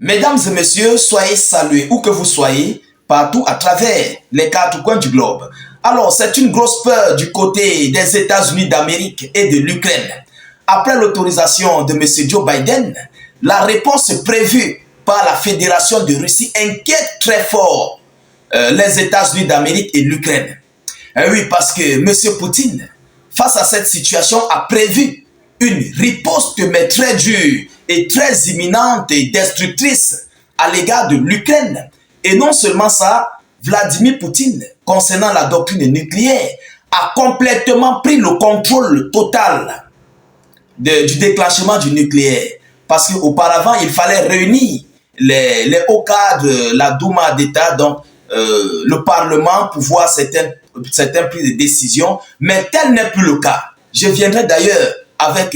Mesdames et messieurs, soyez salués où que vous soyez, partout à travers les quatre coins du globe. Alors, c'est une grosse peur du côté des États-Unis d'Amérique et de l'Ukraine. Après l'autorisation de M. Joe Biden, la réponse prévue par la Fédération de Russie inquiète très fort les États-Unis d'Amérique et l'Ukraine. Oui, parce que M. Poutine, face à cette situation, a prévu une riposte mais très dure et très imminente et destructrice à l'égard de l'Ukraine. Et non seulement ça, Vladimir Poutine, concernant la doctrine nucléaire, a complètement pris le contrôle total du déclenchement du nucléaire. Parce qu'auparavant, il fallait réunir les hauts cadres de la Douma d'État, donc le Parlement, pour voir certaines prises de décision, mais tel n'est plus le cas. Je viendrai d'ailleurs avec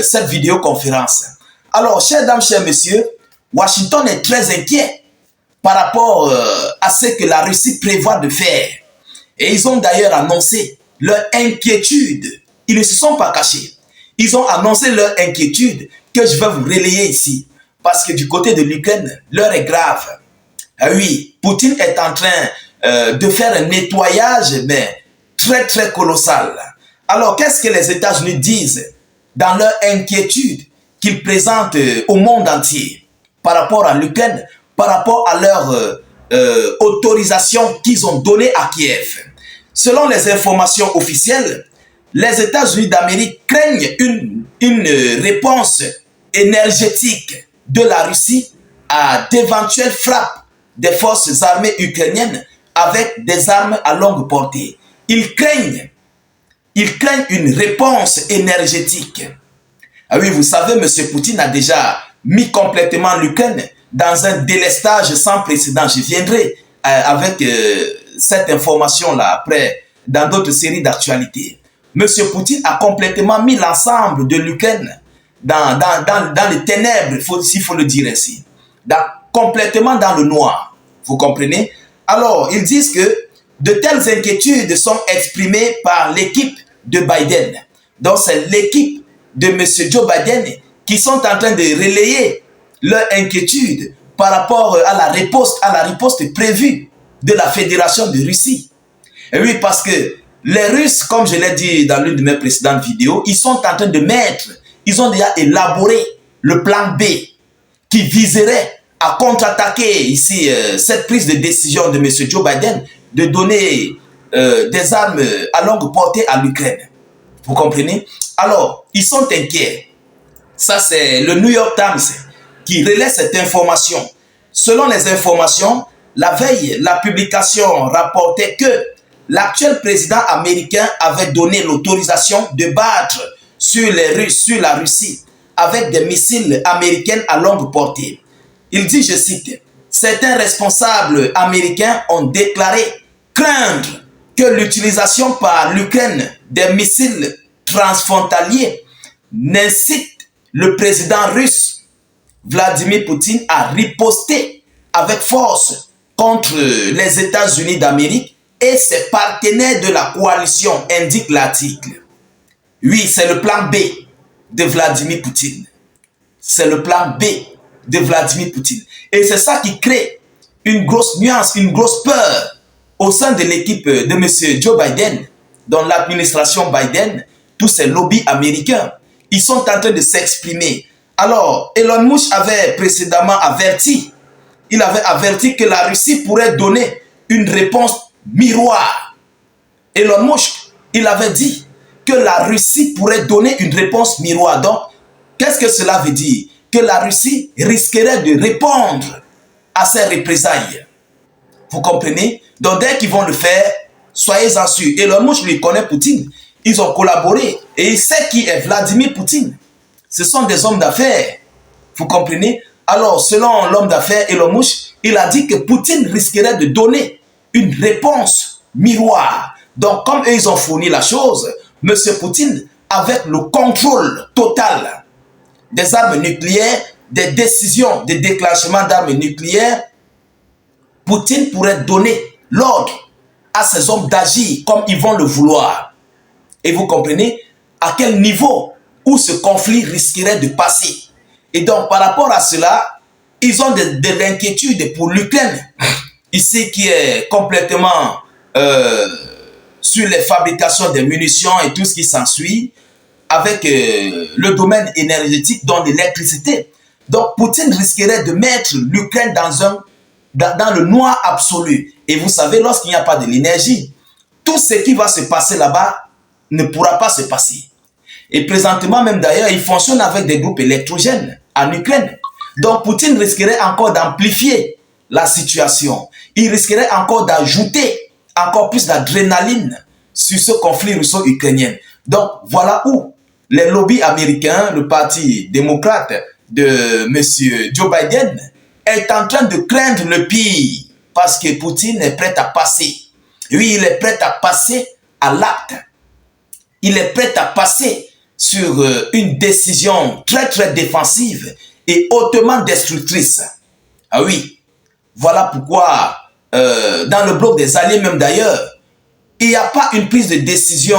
cette vidéoconférence. Alors, chères dames, chers messieurs, Washington est très inquiet par rapport à ce que la Russie prévoit de faire. Et ils ont d'ailleurs annoncé leur inquiétude. Ils ne se sont pas cachés. Ils ont annoncé leur inquiétude que je vais vous relayer ici. Parce que du côté de l'Ukraine, l'heure est grave. Ah oui, Poutine est en train de faire un nettoyage, mais très très colossal. Alors, qu'est-ce que les États-Unis disent dans leur inquiétude qu'ils présentent au monde entier par rapport à l'Ukraine, par rapport à leur autorisation qu'ils ont donnée à Kiev? Selon les informations officielles, les États-Unis d'Amérique craignent une réponse énergétique de la Russie à d'éventuelles frappes des forces armées ukrainiennes avec des armes à longue portée. Ils craignent une réponse énergétique. Ah oui, vous savez, M. Poutine a déjà mis complètement l'Ukraine dans un délestage sans précédent. Je viendrai avec cette information-là après, dans d'autres séries d'actualités. M. Poutine a complètement mis l'ensemble de l'Ukraine dans les ténèbres, s'il faut le dire ainsi. Complètement dans le noir. Vous comprenez? Alors, ils disent que de telles inquiétudes sont exprimées par l'équipe de Biden. Donc, c'est l'équipe de M. Joe Biden qui sont en train de relayer leur inquiétude par rapport à la riposte prévue de la Fédération de Russie. Et oui, parce que les Russes, comme je l'ai dit dans l'une de mes précédentes vidéos, ils ont déjà élaboré le plan B qui viserait à contre-attaquer ici cette prise de décision de M. Joe Biden de donner des armes à longue portée à l'Ukraine. Vous comprenez? Alors, ils sont inquiets. Ça, c'est le New York Times qui relaie cette information. Selon les informations, la veille, la publication rapportait que l'actuel président américain avait donné l'autorisation de battre sur la Russie avec des missiles américains à longue portée. Il dit, je cite, « Certains responsables américains ont déclaré craindre que l'utilisation par l'Ukraine des missiles transfrontaliers n'incite le président russe Vladimir Poutine à riposter avec force contre les États-Unis d'Amérique et ses partenaires de la coalition, indique l'article. » Oui, c'est le plan B de Vladimir Poutine. C'est le plan B de Vladimir Poutine. Et c'est ça qui crée une grosse nuance, une grosse peur au sein de l'équipe de M. Joe Biden, dans l'administration Biden, tous ces lobbies américains, ils sont en train de s'exprimer. Alors, Elon Musk avait précédemment averti, il avait averti que la Russie pourrait donner une réponse miroir. Elon Musk, il avait dit que la Russie pourrait donner une réponse miroir. Donc, qu'est-ce que cela veut dire? Que la Russie risquerait de répondre à ces représailles. Vous comprenez? Donc, dès qu'ils vont le faire, soyez-en sûrs. Elon Musk lui connaît Poutine. Ils ont collaboré et il sait qui est Vladimir Poutine. Ce sont des hommes d'affaires. Vous comprenez? Alors, selon l'homme d'affaires Elon Musk, il a dit que Poutine risquerait de donner une réponse miroir. Donc, comme eux, ils ont fourni la chose, M. Poutine, avec le contrôle total des armes nucléaires, des décisions de déclenchement d'armes nucléaires, Poutine pourrait donner l'ordre à ces hommes d'agir comme ils vont le vouloir. Et vous comprenez à quel niveau où ce conflit risquerait de passer. Et donc, par rapport à cela, ils ont de l'inquiétude pour l'Ukraine, ici qui est complètement sur les fabrications des munitions et tout ce qui s'ensuit, avec le domaine énergétique, dont l'électricité. Donc Poutine risquerait de mettre l'Ukraine dans le noir absolu. Et vous savez, lorsqu'il n'y a pas de l'énergie, tout ce qui va se passer là-bas ne pourra pas se passer. Et présentement même d'ailleurs, il fonctionne avec des groupes électrogènes en Ukraine. Donc Poutine risquerait encore d'amplifier la situation. Il risquerait encore d'ajouter encore plus d'adrénaline sur ce conflit russo-ukrainien. Donc voilà où les lobbies américains, le parti démocrate de M. Joe Biden est en train de craindre le pire parce que Poutine est prêt à passer. Oui, il est prêt à passer à l'acte. Il est prêt à passer sur une décision très très défensive et hautement destructrice. Ah oui, voilà pourquoi dans le bloc des alliés même d'ailleurs, il n'y a pas une prise de décision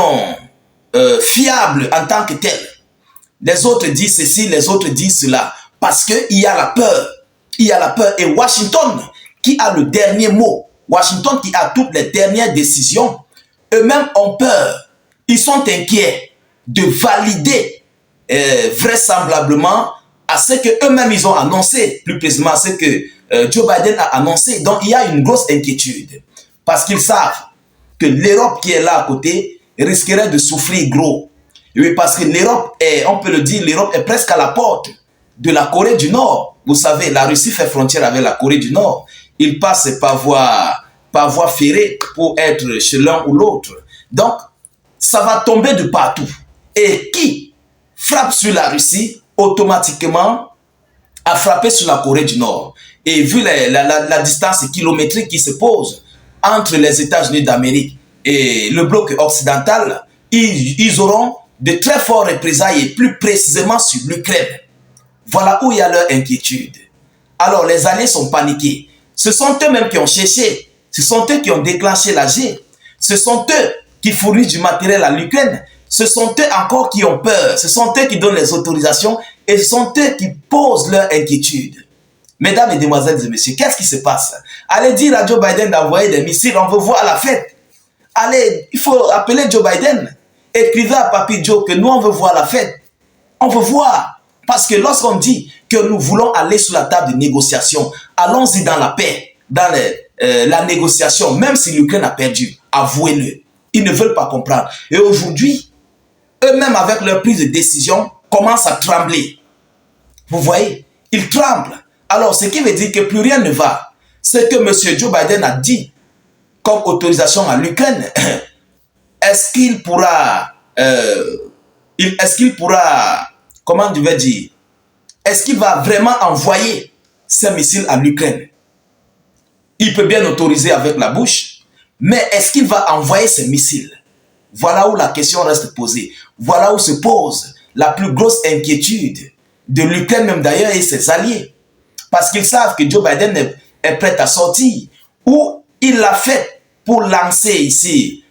fiable en tant que telle. Les autres disent ceci, les autres disent cela, parce qu'il y a la peur. Il y a la peur. Et Washington, qui a le dernier mot, Washington qui a toutes les dernières décisions, eux-mêmes ont peur. Ils sont inquiets de valider vraisemblablement à ce qu'eux-mêmes ils ont annoncé, plus précisément à ce que Joe Biden a annoncé. Donc il y a une grosse inquiétude, parce qu'ils savent que l'Europe qui est là à côté risquerait de souffrir gros. Oui, parce que l'Europe est, on peut le dire, l'Europe est presque à la porte de la Corée du Nord. Vous savez, la Russie fait frontière avec la Corée du Nord. Ils passent par voie ferrée pour être chez l'un ou l'autre. Donc, ça va tomber de partout. Et qui frappe sur la Russie, automatiquement, a frappé sur la Corée du Nord. Et vu la distance kilométrique qui se pose entre les États-Unis d'Amérique et le bloc occidental, ils auront de très fortes représailles, et plus précisément sur l'Ukraine. Voilà où il y a leur inquiétude. Alors les alliés sont paniqués. Ce sont eux-mêmes qui ont cherché. Ce sont eux qui ont déclenché la guerre. Ce sont eux qui fournissent du matériel à l'Ukraine. Ce sont eux encore qui ont peur. Ce sont eux qui donnent les autorisations. Et ce sont eux qui posent leur inquiétude. Mesdames, et Mesdemoiselles et Messieurs, qu'est-ce qui se passe? Allez dire à Joe Biden d'envoyer des missiles. On veut voir la fête. Allez, il faut appeler Joe Biden. Écrivez à Papy Joe que nous, on veut voir la fête. On veut voir. Parce que lorsqu'on dit que nous voulons aller sur la table de négociation, allons-y dans la paix, dans la négociation, même si l'Ukraine a perdu. Avouez-le. Ils ne veulent pas comprendre. Et aujourd'hui, eux-mêmes, avec leur prise de décision, commencent à trembler. Vous voyez? Ils tremblent. Alors, ce qui veut dire que plus rien ne va. Ce que M. Joe Biden a dit comme autorisation à l'Ukraine, est-ce qu'il pourra, comment je vais dire, est-ce qu'il va vraiment envoyer ces missiles à l'Ukraine? Il peut bien autoriser avec la bouche, mais est-ce qu'il va envoyer ces missiles? Voilà où la question reste posée. Voilà où se pose la plus grosse inquiétude de l'Ukraine même d'ailleurs et ses alliés. Parce qu'ils savent que Joe Biden est prêt à sortir. Ou il l'a fait pour lancer ici,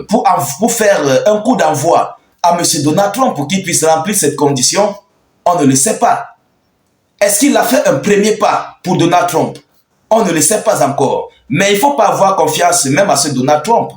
pour faire un coup d'envoi à M. Donald Trump pour qu'il puisse remplir cette condition. On ne le sait pas. Est-ce qu'il a fait un premier pas pour Donald Trump? On ne le sait pas encore. Mais il ne faut pas avoir confiance même à ce Donald Trump.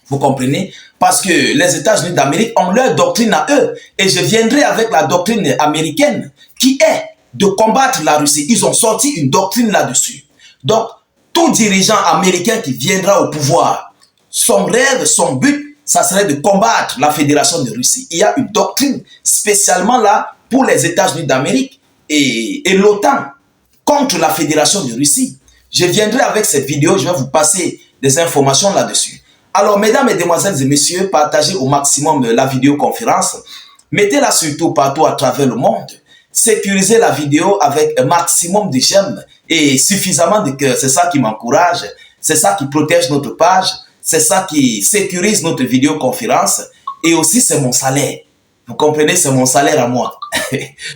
Vous comprenez? Parce que les États-Unis d'Amérique ont leur doctrine à eux. Et je viendrai avec la doctrine américaine qui est de combattre la Russie. Ils ont sorti une doctrine là-dessus. Donc, tout dirigeant américain qui viendra au pouvoir, son rêve, son but, ça serait de combattre la Fédération de Russie. Il y a une doctrine spécialement là pour les États-Unis d'Amérique et l'OTAN contre la Fédération de Russie. Je viendrai avec cette vidéo, je vais vous passer des informations là-dessus. Alors, mesdames, mesdemoiselles et messieurs, partagez au maximum la vidéoconférence. Mettez-la surtout partout à travers le monde. Sécurisez la vidéo avec un maximum de j'aime et suffisamment de cœur. C'est ça qui m'encourage. C'est ça qui protège notre page. C'est ça qui sécurise notre vidéoconférence. Et aussi, c'est mon salaire. Vous comprenez, c'est mon salaire à moi.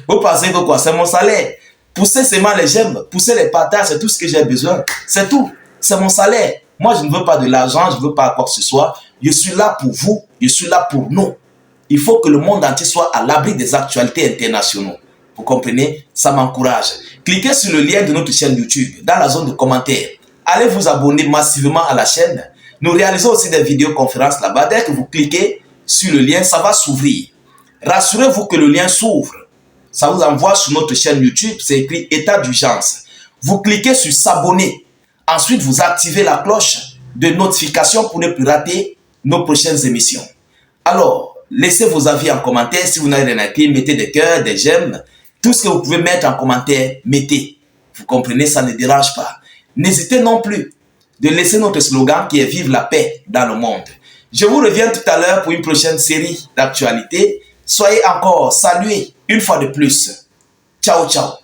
Vous pensez que quoi? C'est mon salaire. Poussez seulement les j'aime, poussez les partages, c'est tout ce que j'ai besoin. C'est tout. C'est mon salaire. Moi, je ne veux pas de l'argent, je ne veux pas quoi que ce soit. Je suis là pour vous, je suis là pour nous. Il faut que le monde entier soit à l'abri des actualités internationales. Vous comprenez? Ça m'encourage. Cliquez sur le lien de notre chaîne YouTube dans la zone de commentaires. Allez vous abonner massivement à la chaîne. Nous réalisons aussi des vidéoconférences là-bas. Dès que vous cliquez sur le lien, ça va s'ouvrir. Rassurez-vous que le lien s'ouvre. Ça vous envoie sur notre chaîne YouTube. C'est écrit état d'urgence. Vous cliquez sur s'abonner. Ensuite, vous activez la cloche de notification pour ne plus rater nos prochaines émissions. Alors, laissez vos avis en commentaire. Si vous n'avez rien écrit, mettez des cœurs, des j'aime. Tout ce que vous pouvez mettre en commentaire, mettez. Vous comprenez, ça ne dérange pas. N'hésitez non plus de laisser notre slogan qui est « Vive la paix dans le monde ». Je vous reviens tout à l'heure pour une prochaine série d'actualités. Soyez encore salués une fois de plus. Ciao, ciao.